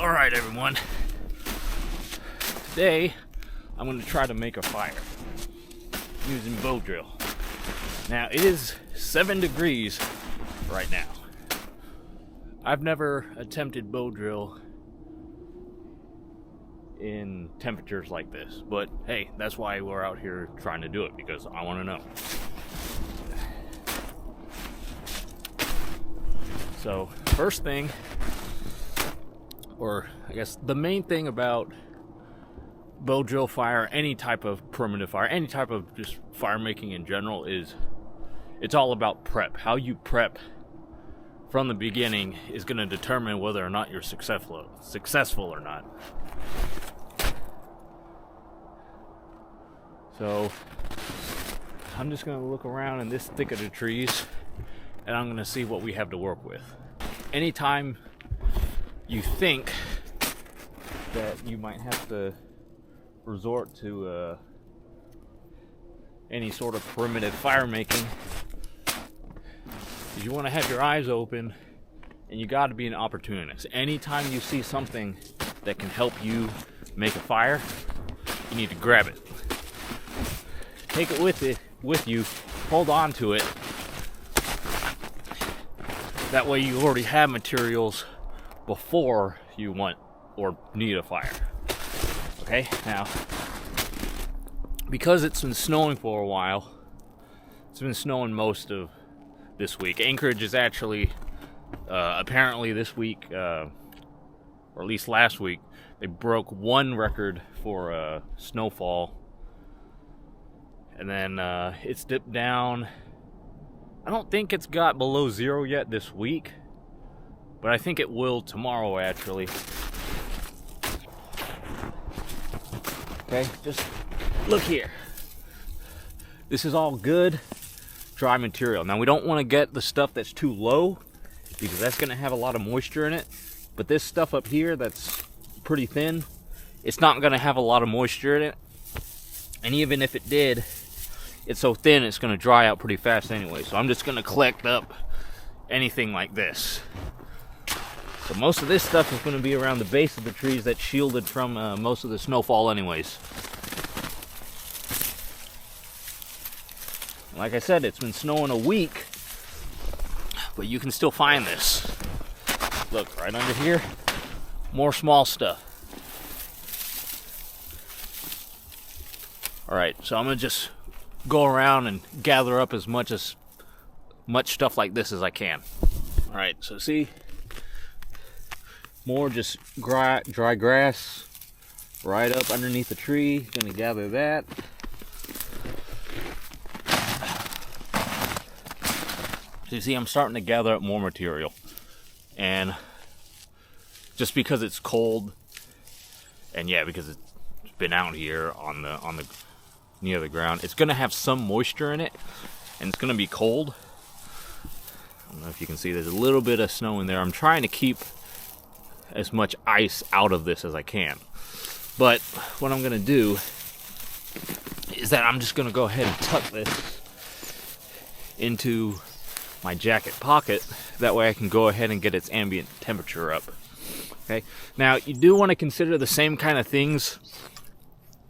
Alright everyone, today I'm going to try to make a fire using bow drill. Now it is 7 degrees right now. I've never attempted bow drill in temperatures like this, but hey, that's why we're out here trying to do it, because I want to know. So first thing, or I guess the main thing about bow drill fire, any type of primitive fire, any type of just fire making in general, is it's all about prep. How you prep from the beginning is going to determine whether or not you're successful or not. So I'm just going to look around in this thicket of trees and I'm going to see what we have to work with. Anytime you think that you might have to resort to any sort of primitive fire making, you want to have your eyes open and you got to be an opportunist. Anytime you see something that can help you make a fire, you need to grab it. Take it with you, hold on to it. That way you already have materials before you want or need a fire. Okay, now, because it's been snowing for a while, it's been snowing most of this week. Anchorage is actually, apparently this week, or at least last week, they broke one record for snowfall. And then it's dipped down. I don't think it's got below 0 yet this week, but I think it will tomorrow actually. Okay, just look here. This is all good dry material. Now we don't want to get the stuff that's too low, because that's going to have a lot of moisture in it. But this stuff up here that's pretty thin, it's not going to have a lot of moisture in it. And even if it did, it's so thin it's going to dry out pretty fast anyway. So I'm just going to collect up anything like this. So most of this stuff is going to be around the base of the trees that's shielded from most of the snowfall anyways. Like I said, it's been snowing a week, but you can still find this. Look, right under here, more small stuff. Alright, so I'm going to just go around and gather up as much stuff like this as I can. Alright, so see, more just dry grass right up underneath the tree. Gonna gather that. So you see, I'm starting to gather up more material, and just because it's cold, and yeah, because it's been out here on the near the ground, it's gonna have some moisture in it, and it's gonna be cold. I don't know if you can see, there's a little bit of snow in there. I'm trying to keep as much ice out of this as I can. But what I'm gonna do is that I'm just gonna go ahead and tuck this into my jacket pocket. That way I can go ahead and get its ambient temperature up. Okay. Now you do want to consider the same kind of things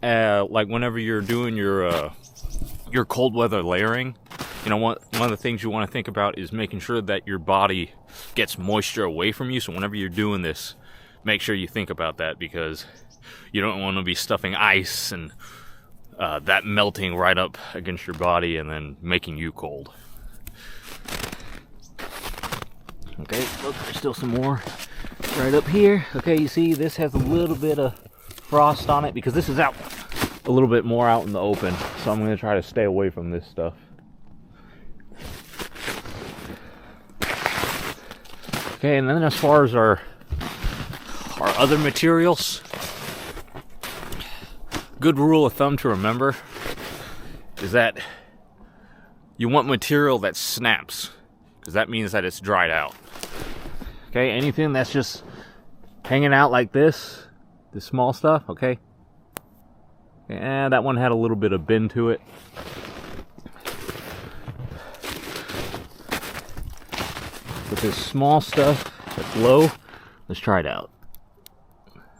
like whenever you're doing your cold weather layering. You know, one of the things you want to think about is making sure that your body gets moisture away from you. So whenever you're doing this, make sure you think about that, because you don't want to be stuffing ice and that melting right up against your body and then making you cold. Okay, look, there's still some more right up here. Okay, you see this has a little bit of frost on it because this is out a little bit more out in the open. So I'm going to try to stay away from this stuff. Okay, and then as far as our other materials, good rule of thumb to remember is that you want material that snaps, because that means that it's dried out. Okay, anything that's just hanging out like this small stuff, okay? And that one had a little bit of bend to it. But this small stuff that's low, let's try it out.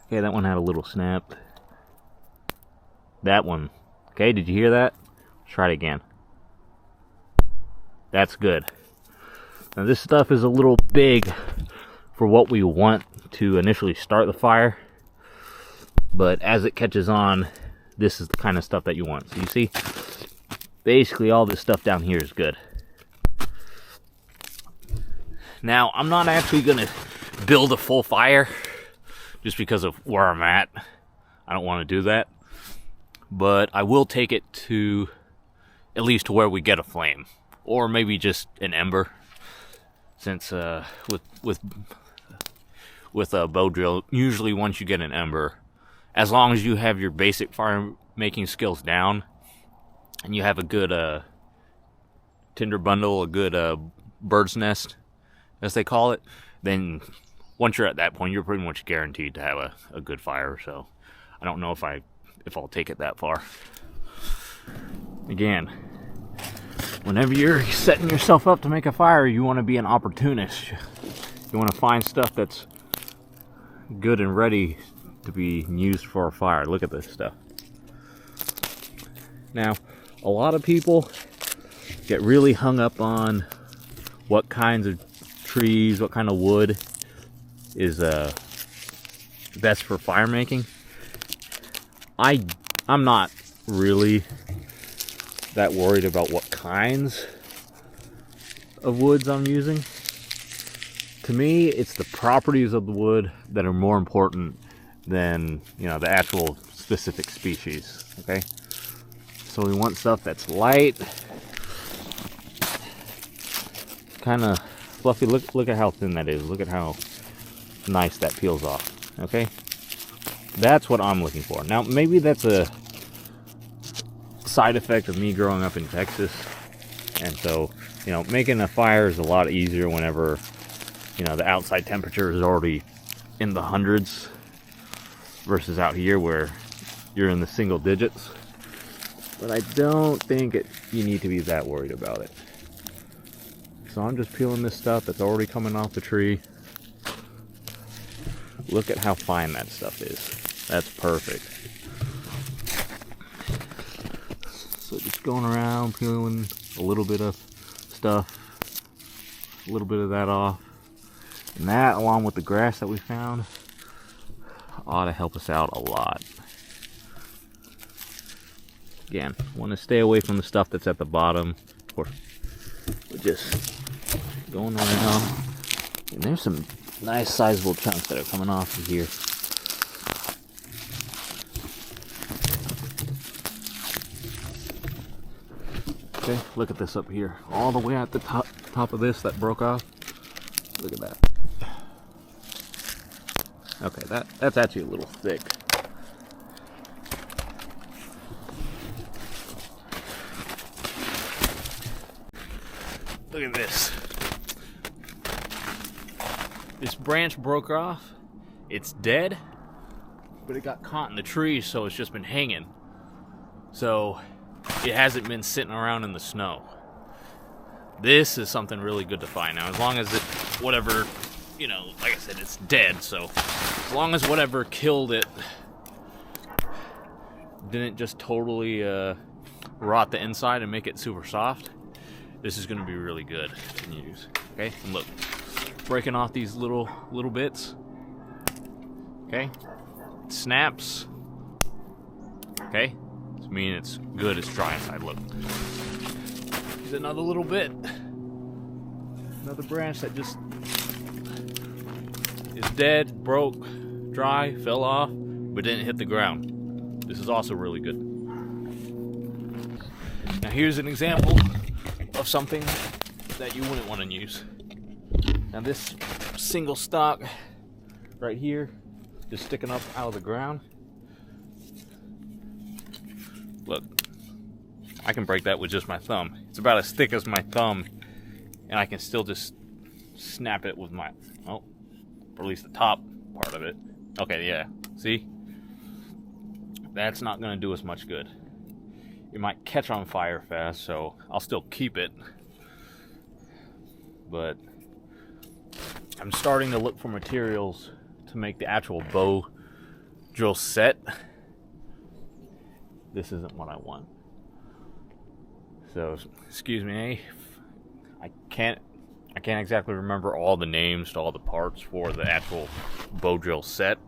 Okay, that one had a little snap. That one. Okay, did you hear that? Let's try it again. That's good. Now this stuff is a little big for what we want to initially start the fire, but as it catches on, this is the kind of stuff that you want. So you see, basically all this stuff down here is good. Now, I'm not actually going to build a full fire just because of where I'm at. I don't want to do that. But I will take it to at least to where we get a flame, or maybe just an ember. Since with a bow drill, usually once you get an ember, as long as you have your basic fire making skills down, and you have a good tinder bundle, a good bird's nest, as they call it, then once you're at that point, you're pretty much guaranteed to have a good fire. So I don't know if I'll take it that far. Again, whenever you're setting yourself up to make a fire, you want to be an opportunist. You want to find stuff that's good and ready to be used for a fire. Look at this stuff. Now, a lot of people get really hung up on what kinds of trees, what kind of wood is best for fire making. I'm not really that worried about what kinds of woods I'm using. To me, it's the properties of the wood that are more important than, you know, the actual specific species. Okay, so we want stuff that's light, kind of fluffy. Look at how thin that is. Look at how nice that peels off. Okay, that's what I'm looking for. Now, maybe that's a side effect of me growing up in Texas, and so, you know, making a fire is a lot easier whenever, you know, the outside temperature is already in the hundreds versus out here where you're in the single digits. But I don't think you need to be that worried about it. So I'm just peeling this stuff that's already coming off the tree. Look at how fine that stuff is. That's perfect. So just going around peeling a little bit of stuff, a little bit of that off. And that, along with the grass that we found, ought to help us out a lot. Again, want to stay away from the stuff that's at the bottom. Of course, we're just going around. And there's some nice sizable chunks that are coming off of here. Okay, look at this up here. All the way at the top of this that broke off. Look at that. Okay, that's actually a little thick. Look at this. This branch broke off. It's dead, but it got caught in the tree, so it's just been hanging. So it hasn't been sitting around in the snow. This is something really good to find. Now, as long as whatever, you know, like I said, it's dead, so as long as whatever killed it didn't just totally rot the inside and make it super soft, this is going to be really good to use. Okay, and look, breaking off these little bits. Okay, it snaps. Okay, this means it's good. It's dry inside. Look, here's another little bit, another branch that just is dead, broke, dry, fell off, but didn't hit the ground. This is also really good. Now here's an example of something that you wouldn't want to use. Now this single stalk right here, just sticking up out of the ground. Look, I can break that with just my thumb. It's about as thick as my thumb, and I can still just snap it with my, oh, or at least the top part of it. Okay, yeah, see? That's not gonna do us much good. It might catch on fire fast, so I'll still keep it. But I'm starting to look for materials to make the actual bow drill set. This isn't what I want. So, excuse me. I can't exactly remember all the names to all the parts for the actual bow drill set,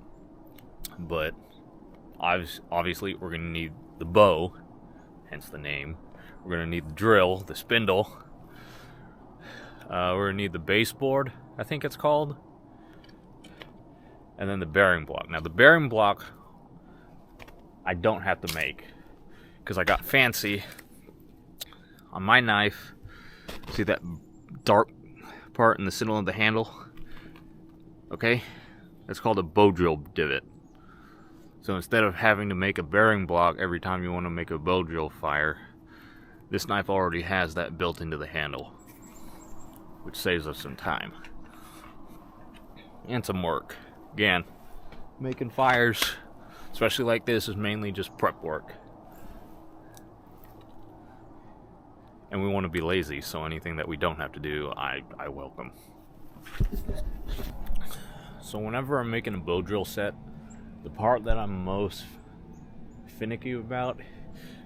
but obviously we're going to need the bow, hence the name. We're going to need the drill, the spindle. We're going to need the baseboard, I think it's called, and then the bearing block. Now the bearing block I don't have to make, because I got fancy on my knife. See that dark part in the center of the handle? Okay, that's called a bow drill divot. So instead of having to make a bearing block every time you want to make a bow drill fire, this knife already has that built into the handle, which saves us some time and some work. Again, making fires, especially like this, is mainly just prep work. And we want to be lazy, so anything that we don't have to do, I welcome. So whenever I'm making a bow drill set, the part that I'm most finicky about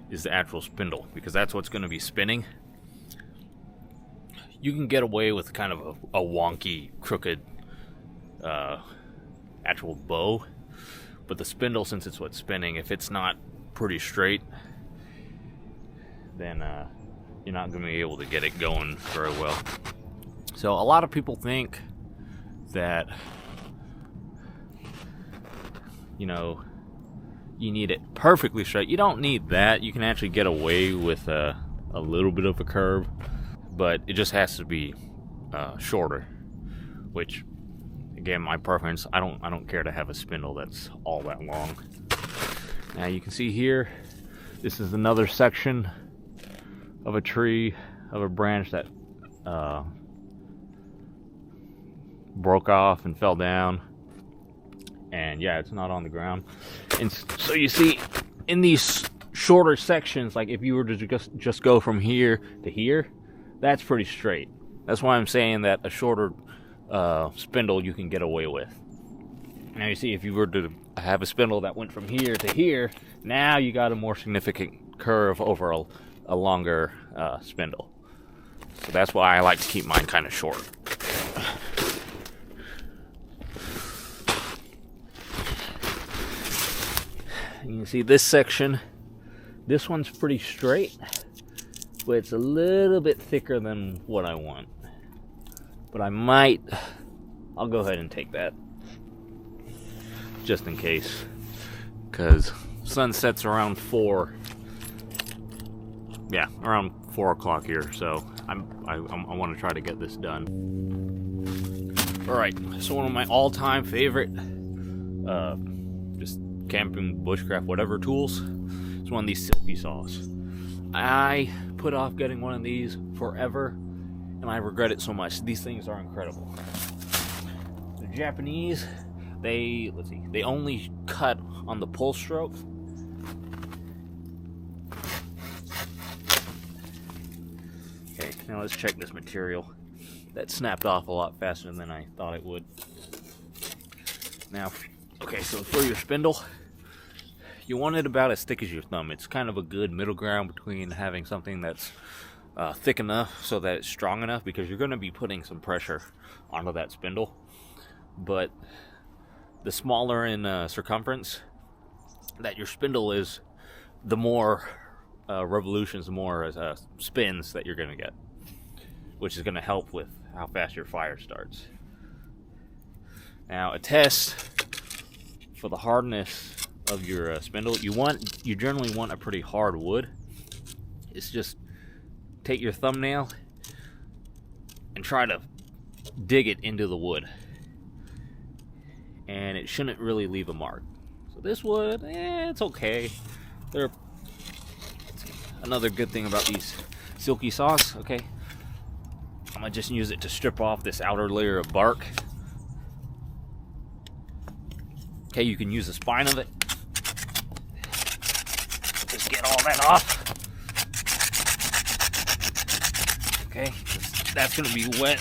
is the actual spindle, because that's what's going to be spinning. You can get away with kind of a wonky, crooked actual bow, but the spindle, since it's what's spinning, if it's not pretty straight, then you're not going to be able to get it going very well. So a lot of people think that, you know, you need it perfectly straight. You don't need that. You can actually get away with a little bit of a curve, but it just has to be shorter, which, again, my preference. I don't care to have a spindle that's all that long. Now you can see here, this is another section of a tree, of a branch that broke off and fell down. And yeah, it's not on the ground. And so you see, in these shorter sections, like if you were to just go from here to here, that's pretty straight. That's why I'm saying that a shorter spindle you can get away with. Now you see, if you were to have a spindle that went from here to here, now you got a more significant curve over a longer spindle. So that's why I like to keep mine kind of short. You can see this section, this one's pretty straight, but it's a little bit thicker than what I want. But I'll go ahead and take that, just in case, because sun sets around 4. Yeah, around 4 o'clock here, so I want to try to get this done. Alright, so one of my all-time favorite just camping, bushcraft, whatever tools is one of these silky saws. I put off getting one of these forever, and I regret it so much. These things are incredible. The Japanese, they only cut on the pull stroke. Okay, now let's check this material. That snapped off a lot faster than I thought it would. Now, okay, so for your spindle, you want it about as thick as your thumb. It's kind of a good middle ground between having something that's thick enough so that it's strong enough, because you're going to be putting some pressure onto that spindle. But the smaller in circumference that your spindle is, the more revolutions, the more spins that you're going to get, which is going to help with how fast your fire starts. Now, a test for the hardness of your spindle, you generally want a pretty hard wood. It's just take your thumbnail and try to dig it into the wood, and it shouldn't really leave a mark. So this wood, it's okay. Another good thing about these silky saws, okay, I'm gonna just use it to strip off this outer layer of bark. Okay, you can use the spine of it. Just get all that off. Okay, that's gonna be wet.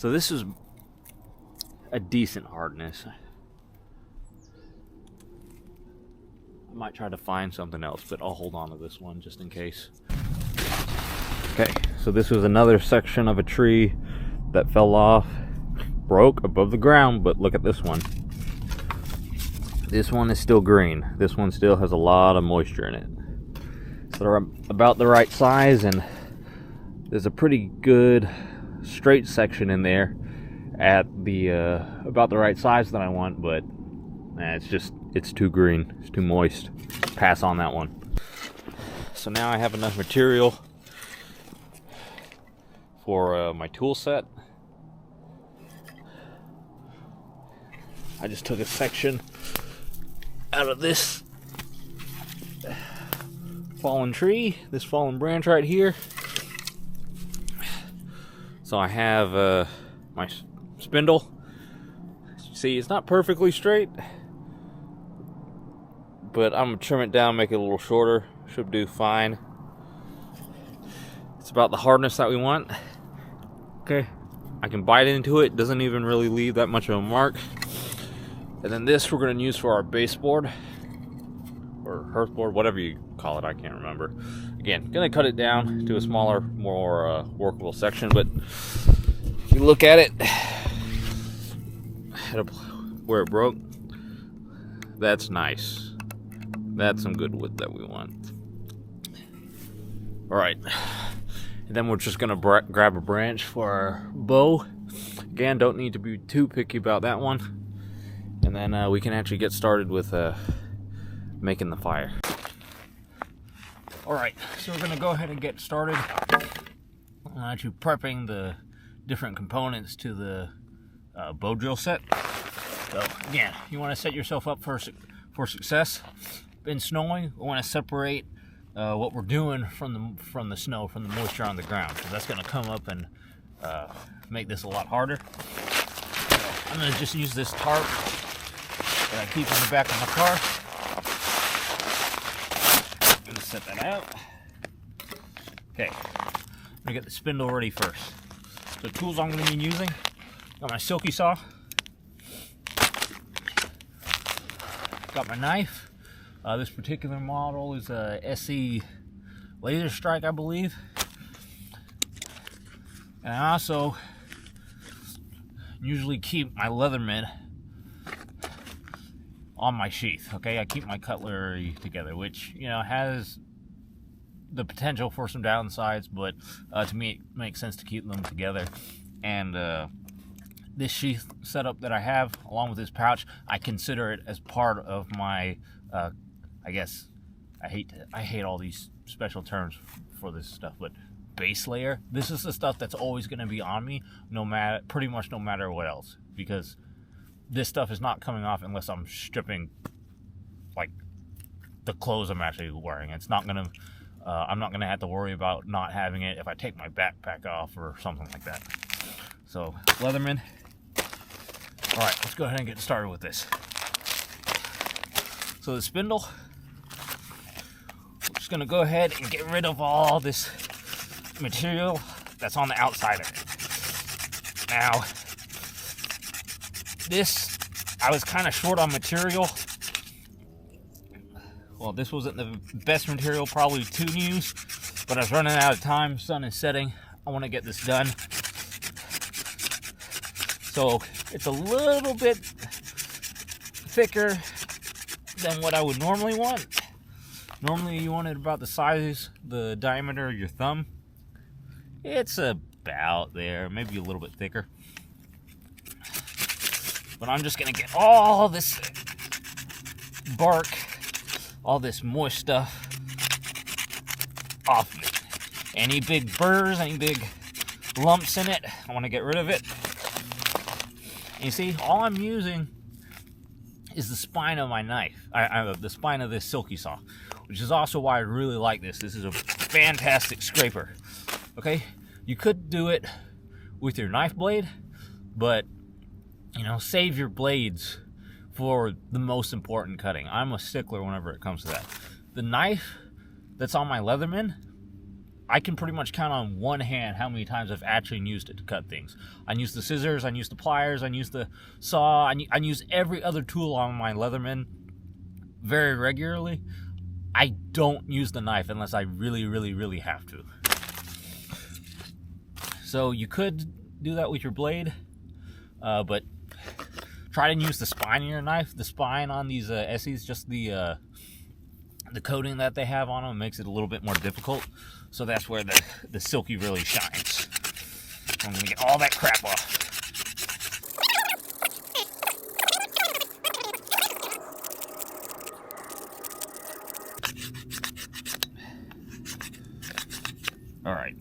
So this is a decent hardness. I might try to find something else, but I'll hold on to this one just in case. Okay, so this was another section of a tree that fell off, broke above the ground, but look at this one. This one is still green. This one still has a lot of moisture in it. So they're about the right size, and there's a pretty good straight section in there at the about the right size that I want, but it's too green. It's too moist. Pass on that one. So now I have enough material for my tool set. I just took a section out of this fallen tree, this fallen branch right here. So I have my spindle. See, it's not perfectly straight, but I'm gonna trim it down, make it a little shorter. Should do fine. It's about the hardness that we want. Okay, I can bite into it. Doesn't even really leave that much of a mark. And then this we're going to use for our baseboard or hearthboard, whatever you call it. I can't remember. Again, going to cut it down to a smaller, more workable section. But if you look at it, where it broke, that's nice. That's some good wood that we want. All right. And then we're just going to grab a branch for our bow. Again, don't need to be too picky about that one. And then we can actually get started with making the fire. Alright, so we're going to go ahead and get started on actually prepping the different components to the bow drill set. So again, you want to set yourself up for success. Been snowing, we want to separate what we're doing from the snow, from the moisture on the ground, because that's going to come up and make this a lot harder. So I'm going to just use this tarp that I keep in the back of my car. I'm going to set that out. Okay, I'm going to get the spindle ready first. So the tools I'm going to be using, got my silky saw, got my knife. This particular model is a SE Laser Strike, I believe. And I also usually keep my Leatherman on my sheath. Okay, I keep my cutlery together, which, you know, has the potential for some downsides, but to me it makes sense to keep them together. And this sheath setup that I have, along with this pouch, I consider it as part of my I guess I hate all these special terms for this stuff, but base layer. This is the stuff that's always going to be on me, pretty much no matter what else, because this stuff is not coming off unless I'm stripping like the clothes I'm actually wearing. It's not gonna I'm not gonna have to worry about not having it if I take my backpack off or something like that. So Leatherman. All right, let's go ahead and get started with this. So the spindle, we're just gonna go ahead and get rid of all this material that's on the outside of it. Now, this, I was kind of short on material. Well, this wasn't the best material probably to use, but I was running out of time. Sun is setting. I want to get this done. So it's a little bit thicker than what I would normally want. Normally you want it about the size, the diameter of your thumb. It's about there, maybe a little bit thicker. But I'm just gonna get all this bark, all this moist stuff off of it. Any big burrs, any big lumps in it, I want to get rid of it. And you see, all I'm using is the spine of my knife, the spine of this silky saw, which is also why I really like this. This is a fantastic scraper. Okay, you could do it with your knife blade, but you know, save your blades for the most important cutting. I'm a stickler whenever it comes to that. The knife that's on my Leatherman, I can pretty much count on one hand how many times I've actually used it to cut things. I use the scissors, I use the pliers, I use the saw, I use every other tool on my Leatherman very regularly. I don't use the knife unless I really, really, really have to. So you could do that with your blade, but try to use the spine of your knife. The spine on these Essees, just the coating that they have on them makes it a little bit more difficult. So that's where the Silky really shines. I'm gonna get all that crap off. All right,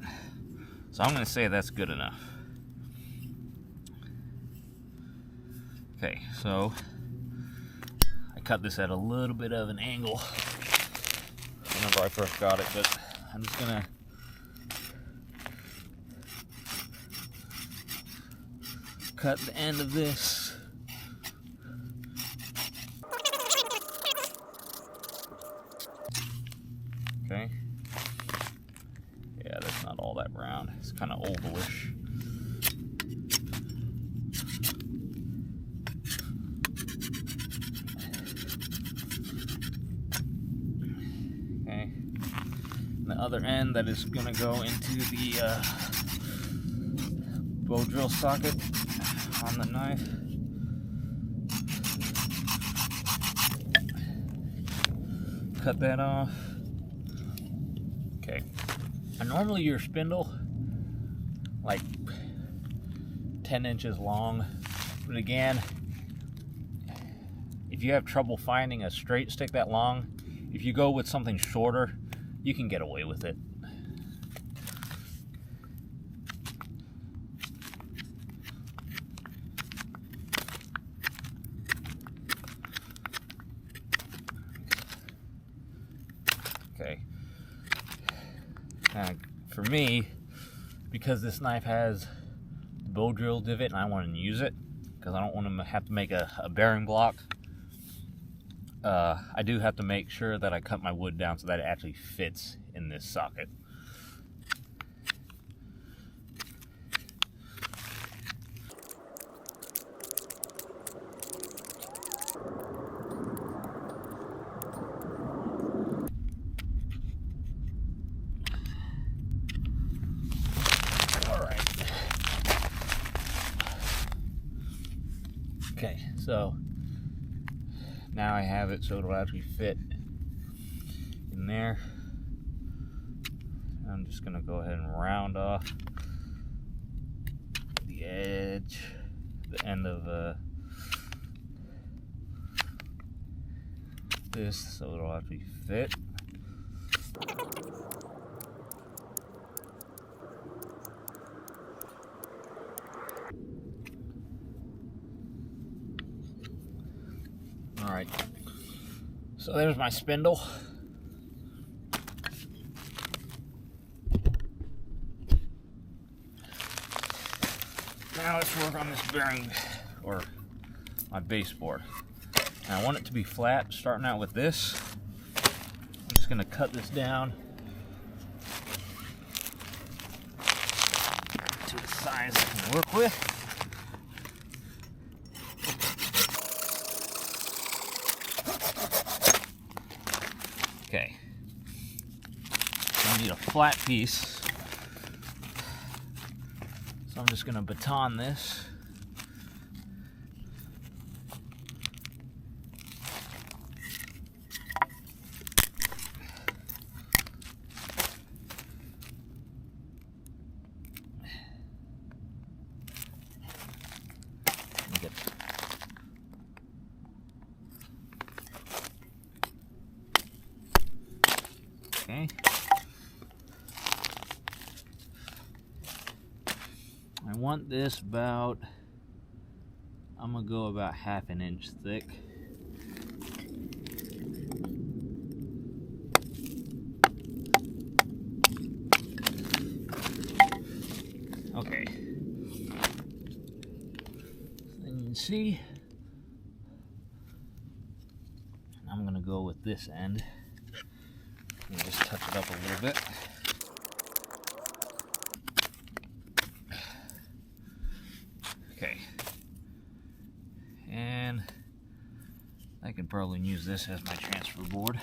so I'm gonna say that's good enough. Okay, so I cut this at a little bit of an angle whenever I first got it, but I'm just gonna cut the end of this. Okay. Yeah, that's not all that brown. It's kind of ovalish. Okay. And the other end that is going to go into the bow drill socket on the knife. Cut that off. Okay. And normally your spindle, like 10 inches long, but again, if you have trouble finding a straight stick that long, if you go with something shorter, you can get away with it. Okay. Now, for me, because this knife has the bow drill divot and I want to use it, because I don't want to have to make a bearing block, I do have to make sure that I cut my wood down so that it actually fits in this socket. Okay, so now I have it so it'll actually fit in there. I'm just gonna go ahead and round off the edge, the end of this so it'll actually fit. Alright, so there's my spindle. Now let's work on this bearing, or my base board. And I want it to be flat, starting out with this. I'm just going to cut this down to the size I can work with. Okay, I need a flat piece, so I'm just going to baton this. Okay. I want this about, I'm gonna go about 1/2 inch thick. Okay. Then you can see, I'm gonna go with this end. And just touch it up a little bit. I could probably use this as my transfer board.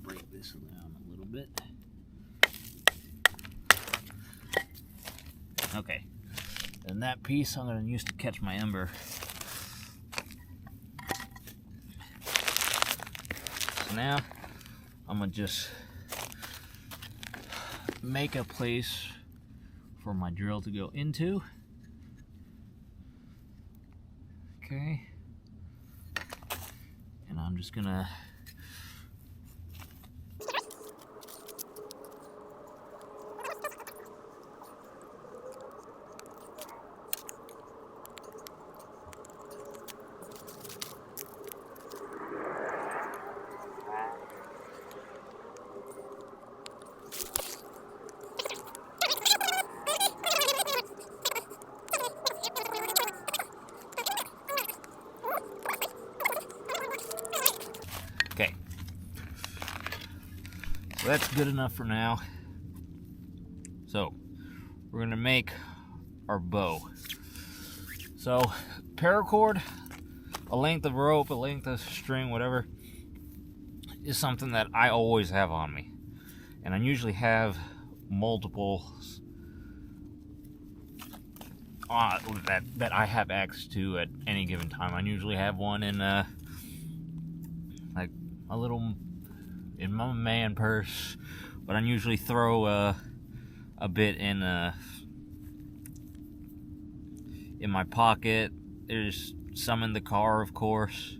Break this down a little bit. Okay, and that piece I'm going to use to catch my ember. So now I'm going to just make a place for my drill to go into. Okay, and I'm just going to okay, so that's good enough for now. So we're gonna make our bow. So paracord, a length of rope, a length of string, whatever, is something that I always have on me, and I usually have multiple that I have access to at any given time. I usually have one in like a little in my man purse, but I usually throw a bit in my pocket. There's some in the car, of course.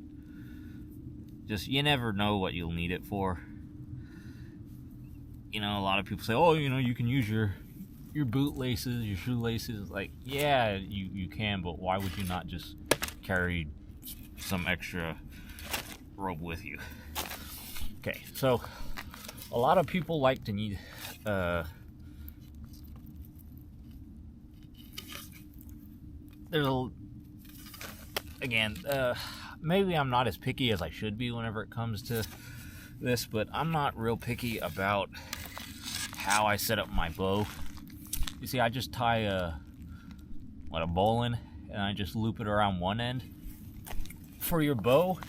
Just, you never know what you'll need it for. You know, a lot of people say, oh, you know, you can use your boot laces, your shoe laces. Like, yeah, you can, but why would you not just carry some extra rope with you? Okay, so a lot of people like to need maybe I'm not as picky as I should be whenever it comes to this, but I'm not real picky about how I set up my bow. You see, I just tie a bowline, and I just loop it around one end. For your bow,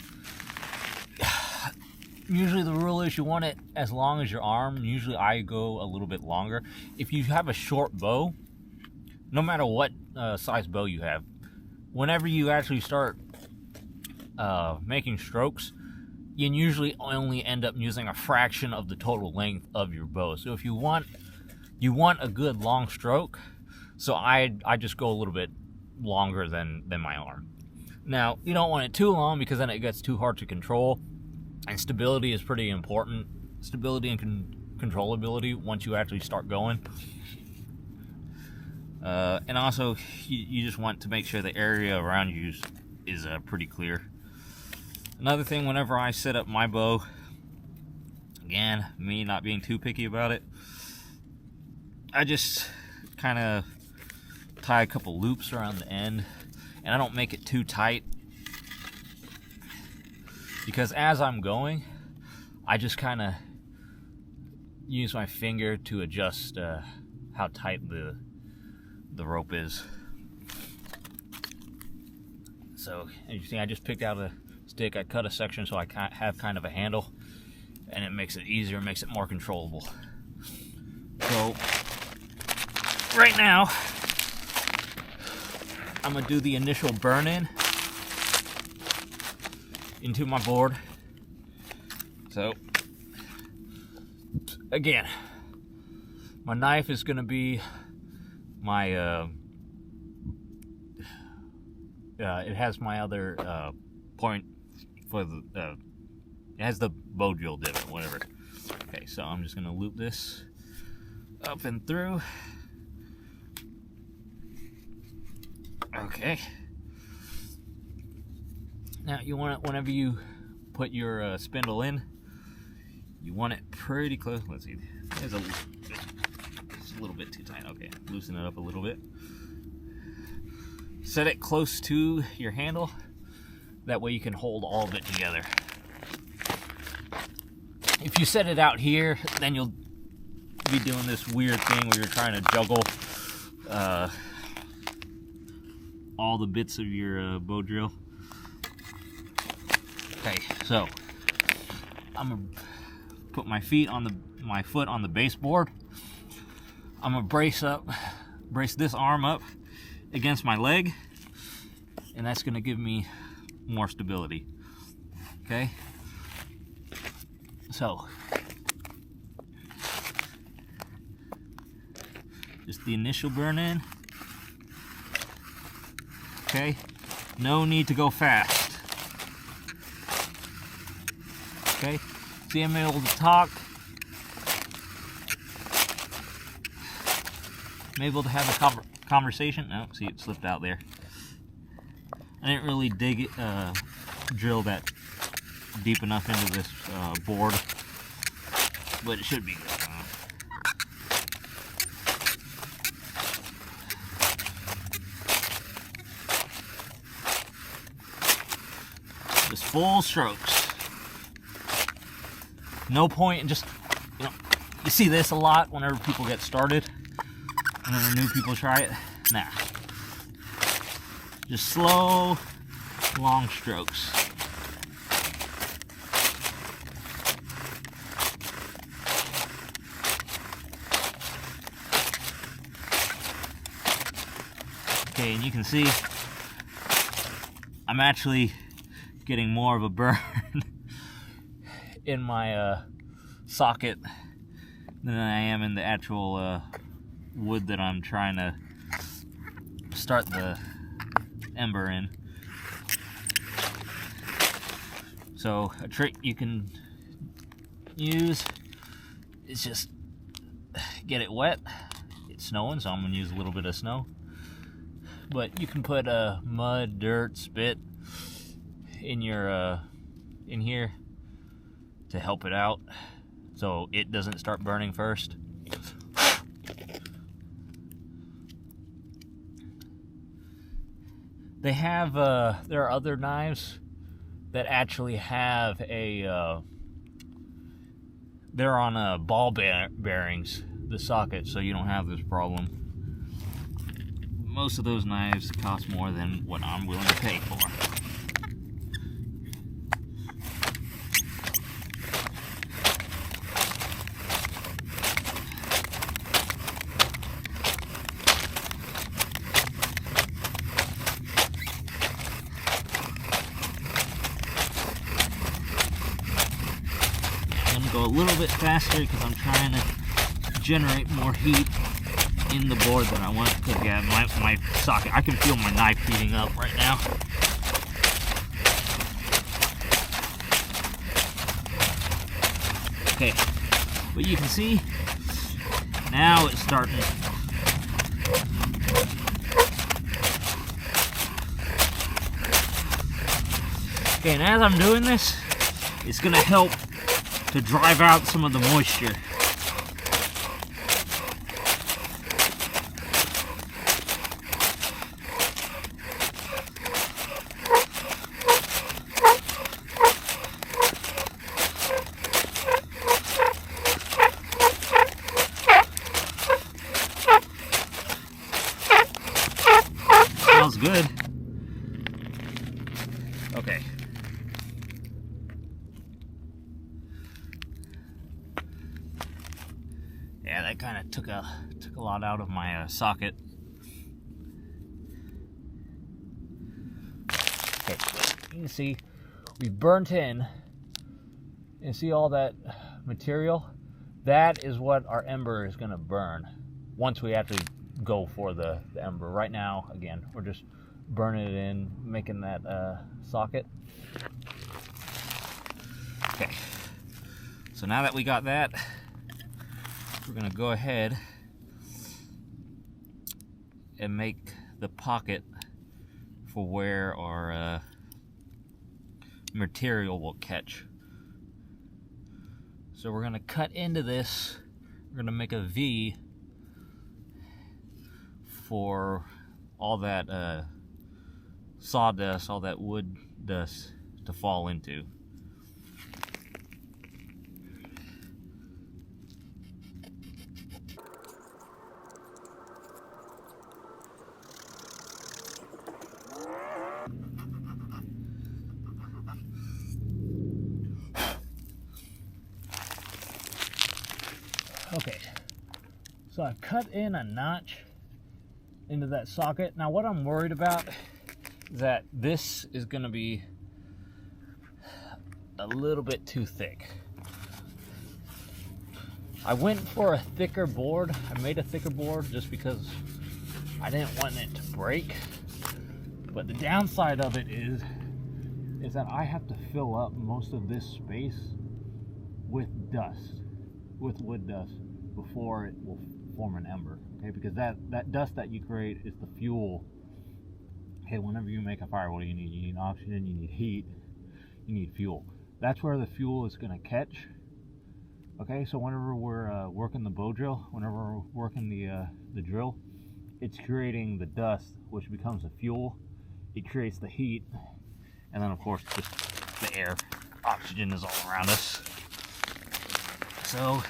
usually the rule is you want it as long as your arm. Usually I go a little bit longer. If you have a short bow, no matter what size bow you have, whenever you actually start making strokes, you usually only end up using a fraction of the total length of your bow. So if you want a good long stroke, so I just go a little bit longer than my arm. Now, you don't want it too long because then it gets too hard to control, and stability is pretty important. Stability and controllability once you actually start going. And also, you just want to make sure the area around you is pretty clear. Another thing, whenever I set up my bow, again, me not being too picky about it, I just kind of tie a couple loops around the end, and I don't make it too tight, because as I'm going, I just kind of use my finger to adjust how tight the rope is. So, as you see, I just picked out a stick, I cut a section so I have kind of a handle, and it makes it easier, makes it more controllable. So, right now, I'm gonna do the initial burn-in into my board. So, again, my knife is gonna be my it has my other point for the it has the bow drill divot, whatever. Okay, so I'm just gonna loop this up and through. Okay. Now you want it, whenever you put your spindle in, you want it pretty close. Let's see, it's a little bit too tight. Okay, loosen it up a little bit. Set it close to your handle. That way you can hold all of it together. If you set it out here, then you'll be doing this weird thing where you're trying to juggle all the bits of your bow drill. Okay, so I'm gonna put my foot on the baseboard. I'm gonna brace this arm up against my leg, and that's gonna give me more stability. Okay, so just the initial burn in. Okay, no need to go fast. Okay, see, I'm able to talk. I'm able to have a conversation. No, see, it slipped out there. I didn't really drill that deep enough into this board, but it should be good. Just full strokes. No point in just, you see this a lot whenever people get started, whenever new people try it. Nah. Just slow, long strokes. Okay, and you can see I'm actually getting more of a burn in my socket than I am in the actual wood that I'm trying to start the ember in. So a trick you can use is just get it wet. It's snowing, so I'm going to use a little bit of snow. But you can put mud, dirt, spit in your in here to help it out, so it doesn't start burning first. They have there are other knives that actually have a they're on ball bearings, the socket, so you don't have this problem. Most of those knives cost more than what I'm willing to pay for. I'm gonna go a little bit faster because I'm trying to generate more heat in the board that I want, because yeah, my socket, I can feel my knife heating up right now. Okay, but you can see now it's starting. Okay, and as I'm doing this, it's gonna help to drive out some of the moisture. Smells good. Okay. Yeah, that kind of took a lot out of my socket. Okay, you can see we burnt in, and see all that material? That is what our ember is going to burn once we actually go for the ember. Right now, again, we're just burning it in, making that socket. Okay, so now that we got that, we're going to go ahead and make the pocket for where our material will catch. So we're going to cut into this. We're going to make a V for all that sawdust, all that wood dust to fall into. Okay, so I've cut in a notch into that socket. Now what I'm worried about is that this is going to be a little bit too thick. I went for a thicker board. I made a thicker board just because I didn't want it to break. But the downside of it is that I have to fill up most of this space with dust, with wood dust, before it will form an ember. Okay, because that dust that you create is the fuel. Okay, whenever you make a fire, what do you need? You need oxygen, you need heat, you need fuel. That's where the fuel is going to catch. Okay, so whenever we're working the bow drill, whenever we're working the drill, it's creating the dust, which becomes the fuel. It creates the heat, and then of course just the air. Oxygen is all around us. So,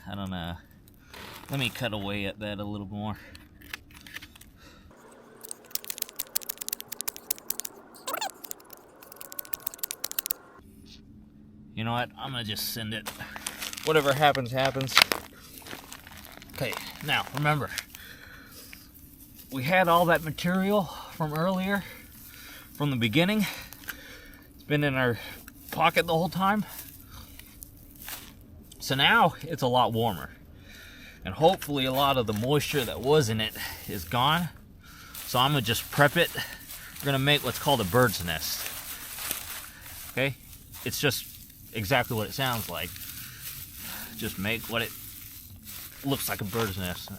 I don't know. Let me cut away at that a little more. You know what? I'm gonna just send it. Whatever happens, happens. Okay, now remember, we had all that material from earlier, from the beginning. It's been in our pocket the whole time. So now it's a lot warmer. And hopefully a lot of the moisture that was in it is gone. So I'm gonna just prep it. We're gonna make what's called a bird's nest. Okay? It's just exactly what it sounds like. Just make what it looks like, a bird's nest.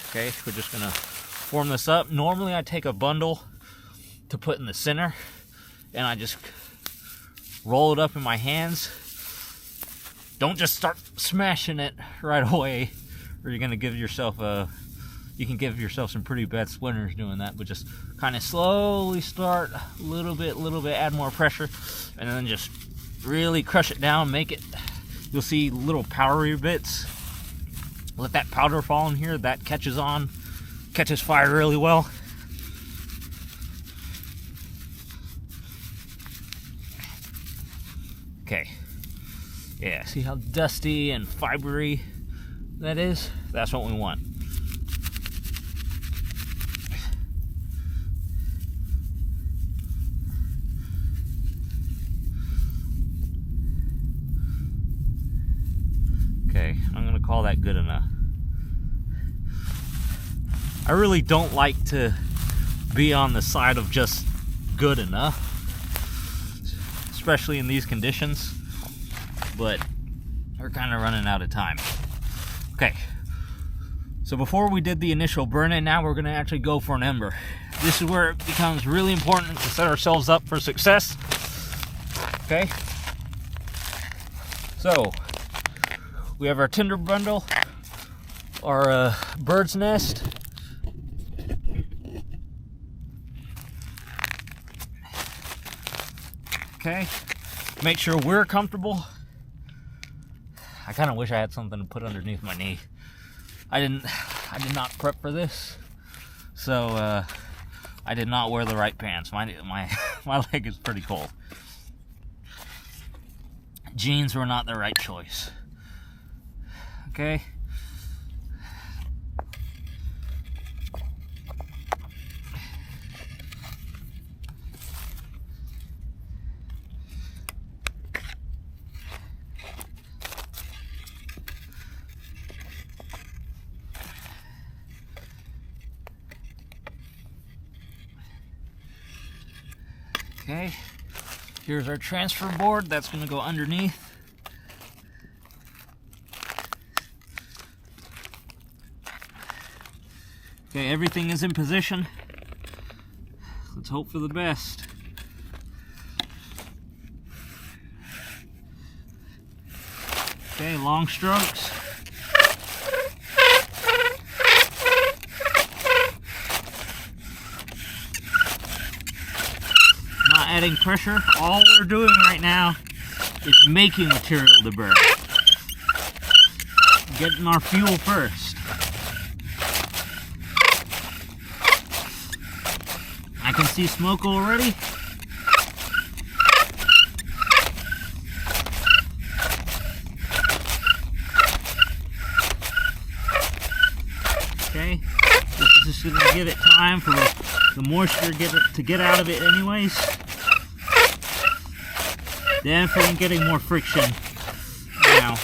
Okay, we're just gonna form this up. Normally I take a bundle to put in the center and I just roll it up in my hands. Don't just start smashing it right away, or you're gonna give yourself you can give yourself some pretty bad splinters doing that. But just kind of slowly start, little bit, add more pressure, and then just really crush it down, make it, you'll see little powdery bits. Let that powder fall in here, that catches fire really well. Okay, yeah, see how dusty and fibery that is? That's what we want. Okay, I'm gonna call that good enough. I really don't like to be on the side of just good enough, especially in these conditions, but we're kind of running out of time. Okay, so before we did the initial burn-in, now we're gonna actually go for an ember. This is where it becomes really important to set ourselves up for success. Okay, so we have our tinder bundle, our bird's nest. Okay, make sure we're comfortable. I kind of wish I had something to put underneath my knee. I did not prep for this, so I did not wear the right pants. My leg is pretty cold. Jeans were not the right choice. Okay. Okay, here's our transfer board. That's going to go underneath. Okay, everything is in position. Let's hope for the best. Okay, long strokes. Not adding pressure. All we're doing right now is making material to burn. Getting our fuel first. I can see smoke already. Okay, this is just going to give it time for the moisture to get out of it anyways. Definitely getting more friction now.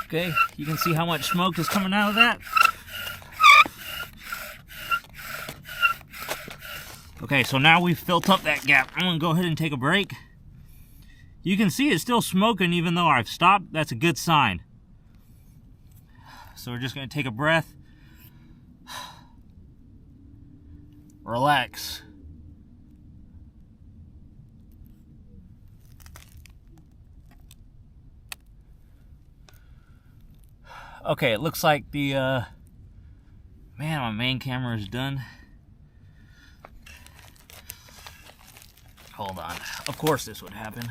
Okay, you can see how much smoke is coming out of that. Okay, so now we've filled up that gap. I'm gonna go ahead and take a break. You can see it's still smoking even though I've stopped. That's a good sign. So we're just gonna take a breath. Relax. Okay, it looks like the, man, my main camera is done. Hold on. Of course this would happen.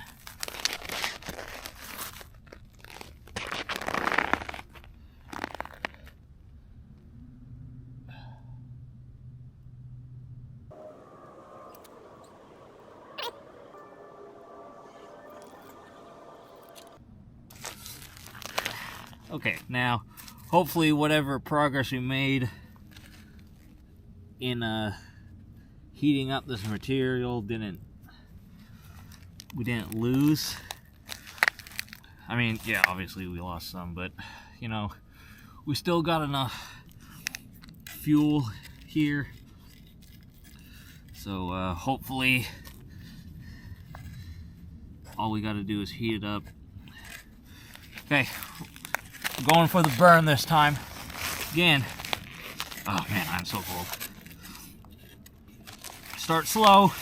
Okay, now, hopefully whatever progress we made in heating up this material we didn't lose. I mean, yeah, obviously we lost some, but, you know, we still got enough fuel here. So, hopefully, all we gotta do is heat it up. Okay. Going for the burn this time. Again. Oh man, I'm so cold. Start slow.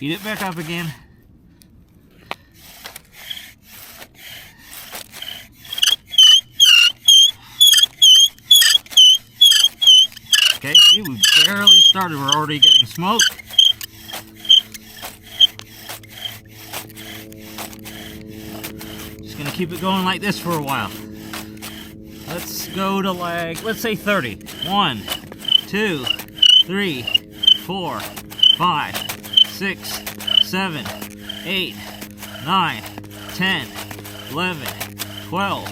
Heat it back up again. Okay, see, we barely started. We're already getting smoke. Gonna keep it going like this for a while. Let's go to like, let's say 30. 1, 2, 3, 4, 5, 6, 7, 8, 9, 10, 11, 12,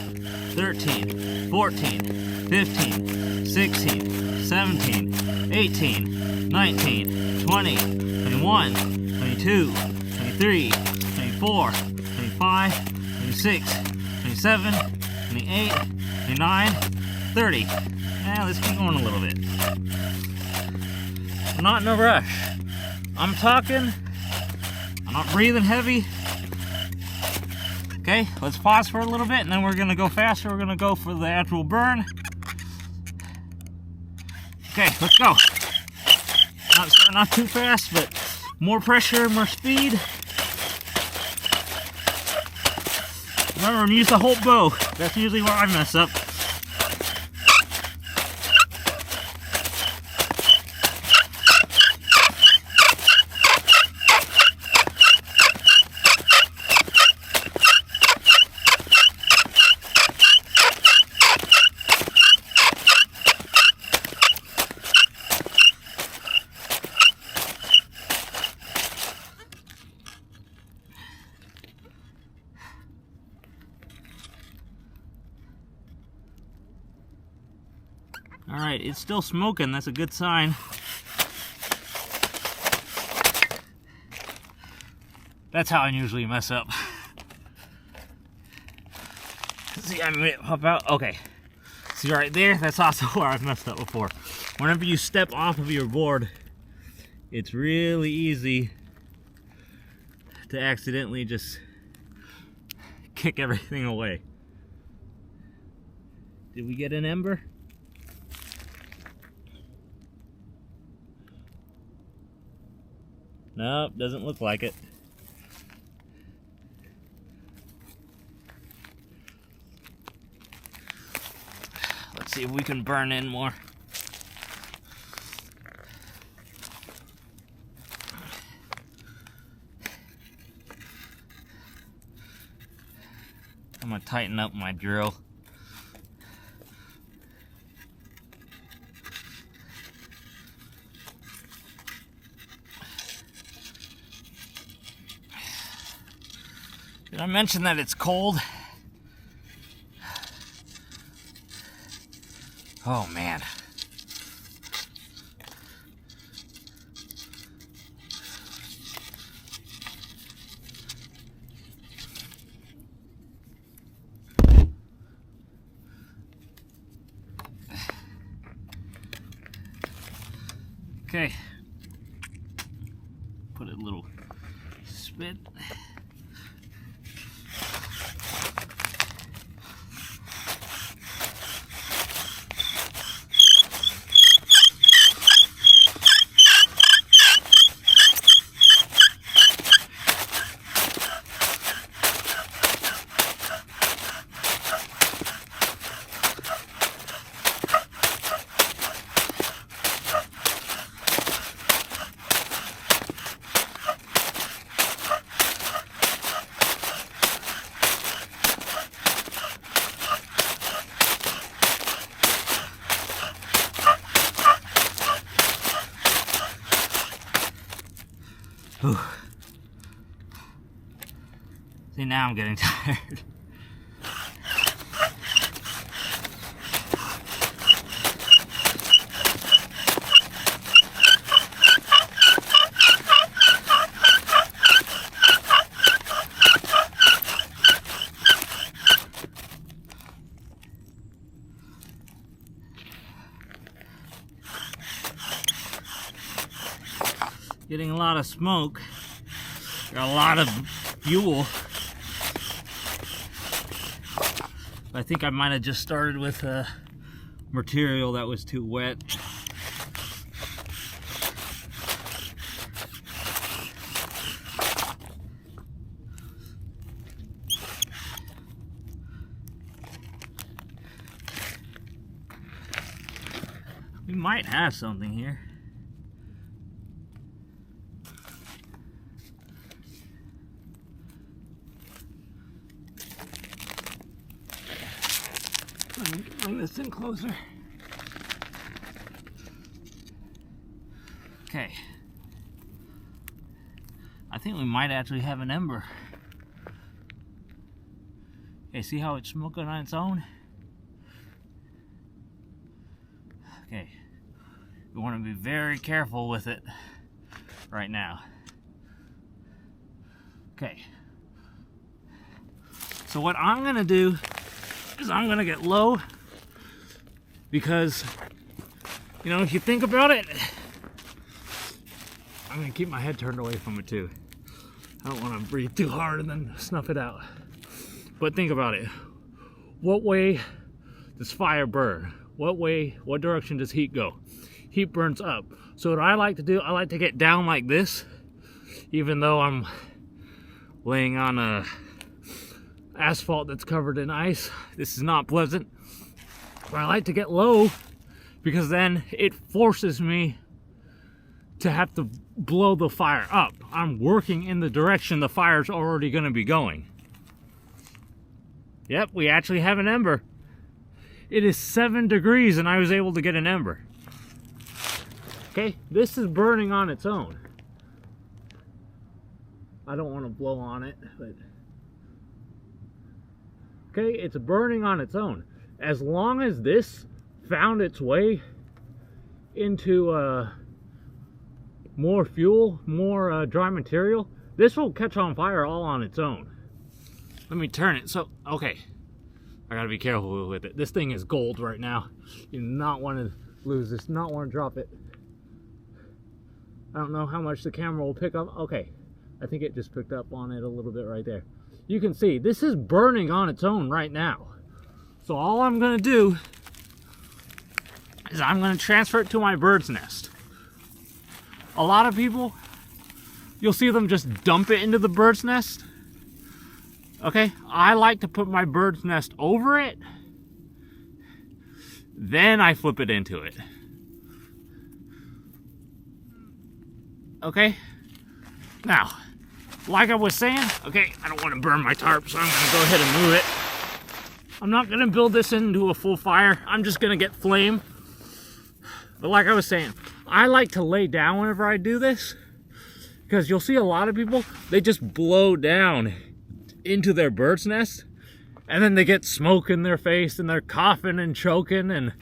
13, 14, 15, 16, 17, 18, 19, 20, 21, 22, 23, 24, 25, 26, 27, 28, 29, 30. Now let's keep going a little bit. I'm not in a rush. I'm talking. I'm not breathing heavy. Okay, let's pause for a little bit and then we're going to go faster. We're going to go for the actual burn. Okay, let's go. Not too fast, but more pressure, more speed. Remember, use the whole bow. That's usually where I mess up. Alright, it's still smoking. That's a good sign. That's how I usually mess up. See, I made it pop out. Okay. See right there? That's also where I've messed up before. Whenever you step off of your board, it's really easy to accidentally just kick everything away. Did we get an ember? Nope, doesn't look like it. Let's see if we can burn in more. gonna tighten up my drill. Did I mention that it's cold? Oh man. Okay. Put a little spit. Whew. See, now I'm getting tired. Getting a lot of smoke, got a lot of fuel. I think I might have just started with material that was too wet. We might have something here. Let me bring this in closer. Okay. I think we might actually have an ember. Okay, see how it's smoking on its own? Okay. You want to be very careful with it right now. Okay. So what I'm gonna do is I'm gonna get low, because, you know, if you think about it, I'm gonna keep my head turned away from it too. I don't want to breathe too hard and then snuff it out. But think about it. What way does fire burn? What direction does heat go? Heat burns up. So what I like to do, I like to get down like this, even though I'm laying on a asphalt that's covered in ice. This is not pleasant. But I like to get low, because then it forces me to have to blow the fire up. I'm working in the direction the fire's already going to be going. Yep, we actually have an ember. It is 7 degrees and I was able to get an ember. Okay, this is burning on its own. I don't want to blow on it, but okay, it's burning on its own. As long as this found its way into more fuel, more dry material, this will catch on fire all on its own. Let me turn it. So, okay, I gotta be careful with it. This thing is gold right now. You do not want to lose this, not want to drop it. I don't know how much the camera will pick up. Okay, I think it just picked up on it a little bit right there. You can see this is burning on its own right now. So all I'm gonna do is I'm gonna transfer it to my bird's nest. A lot of people, you'll see them just dump it into the bird's nest. Okay, I like to put my bird's nest over it, then I flip it into it. Okay, now, like I was saying, okay, I don't want to burn my tarp, so I'm going to go ahead and move it. I'm not gonna build this into a full fire. I'm just gonna get flame. But like I was saying, I like to lay down whenever I do this, because you'll see a lot of people, they just blow down into their bird's nest, and then they get smoke in their face and they're coughing and choking, and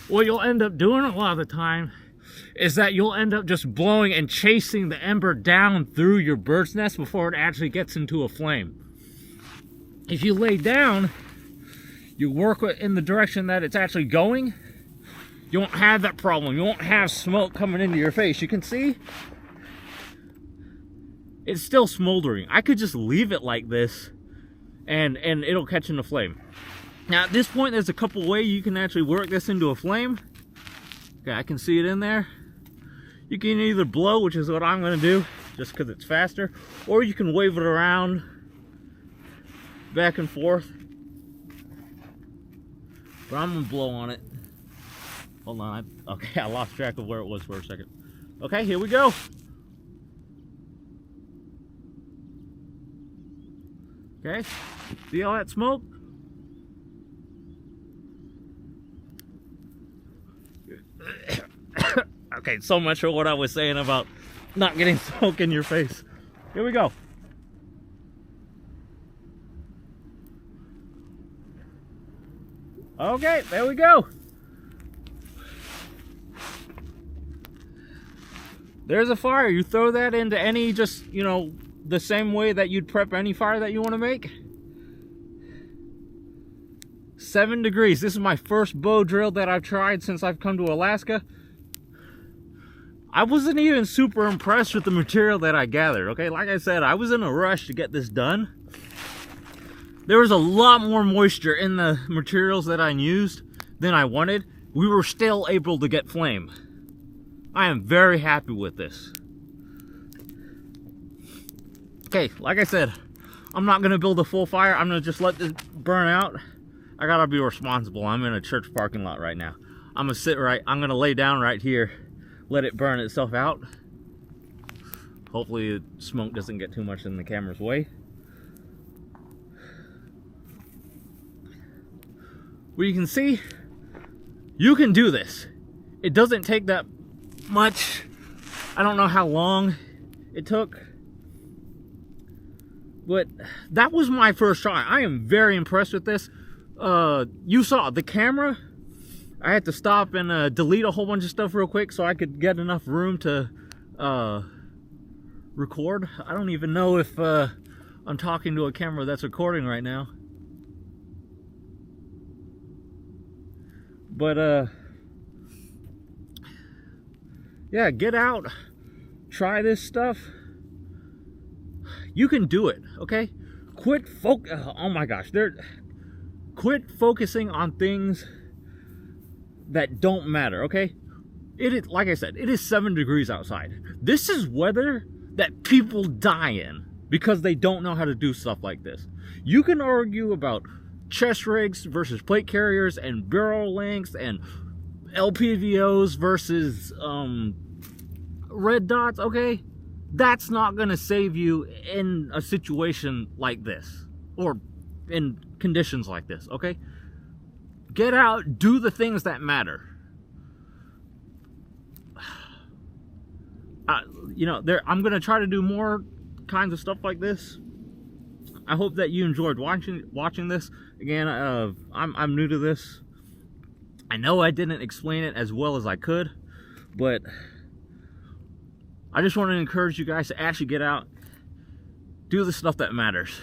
what you'll end up doing a lot of the time is that you'll end up just blowing and chasing the ember down through your bird's nest before it actually gets into a flame. If you lay down, you work in the direction that it's actually going, you won't have that problem. You won't have smoke coming into your face. You can see it's still smoldering. I could just leave it like this and it'll catch in a flame. Now at this point, there's a couple ways you can actually work this into a flame. Okay, I can see it in there. You can either blow, which is what I'm going to do, just because it's faster, or you can wave it around back and forth. But I'm going to blow on it. Hold on. Okay, I lost track of where it was for a second. Okay, here we go. Okay, see all that smoke? Okay, so much for what I was saying about not getting smoke in your face. Here we go. Okay, there we go. There's a fire. You throw that into any, just, you know, the same way that you'd prep any fire that you want to make. 7 degrees. This is my first bow drill that I've tried since I've come to Alaska. I wasn't even super impressed with the material that I gathered, okay? Like I said, I was in a rush to get this done. There was a lot more moisture in the materials that I used than I wanted. We were still able to get flame. I am very happy with this. Okay, like I said, I'm not gonna build a full fire. I'm gonna just let this burn out. I gotta be responsible. I'm in a church parking lot right now. I'm gonna lay down right here, let it burn itself out. Hopefully the smoke doesn't get too much in the camera's way. Well, you can see, you can do this. It doesn't take that much. I don't know how long it took, but that was my first try. I am very impressed with this. You saw the camera. I had to stop and delete a whole bunch of stuff real quick so I could get enough room to record. I don't even know if I'm talking to a camera that's recording right now. But yeah, get out, try this stuff. You can do it, okay? Oh my gosh, quit focusing on things that don't matter, okay? It is, like I said, it is 7 degrees outside. This is weather that people die in because they don't know how to do stuff like this. You can argue about chest rigs versus plate carriers and barrel lengths and LPVOs versus red dots, okay? That's not gonna save you in a situation like this or in conditions like this, okay? Get out, do the things that matter. You know, I'm gonna try to do more kinds of stuff like this. I hope that you enjoyed watching this. Again, I'm new to this. I know I didn't explain it as well as I could, but I just want to encourage you guys to actually get out, do the stuff that matters.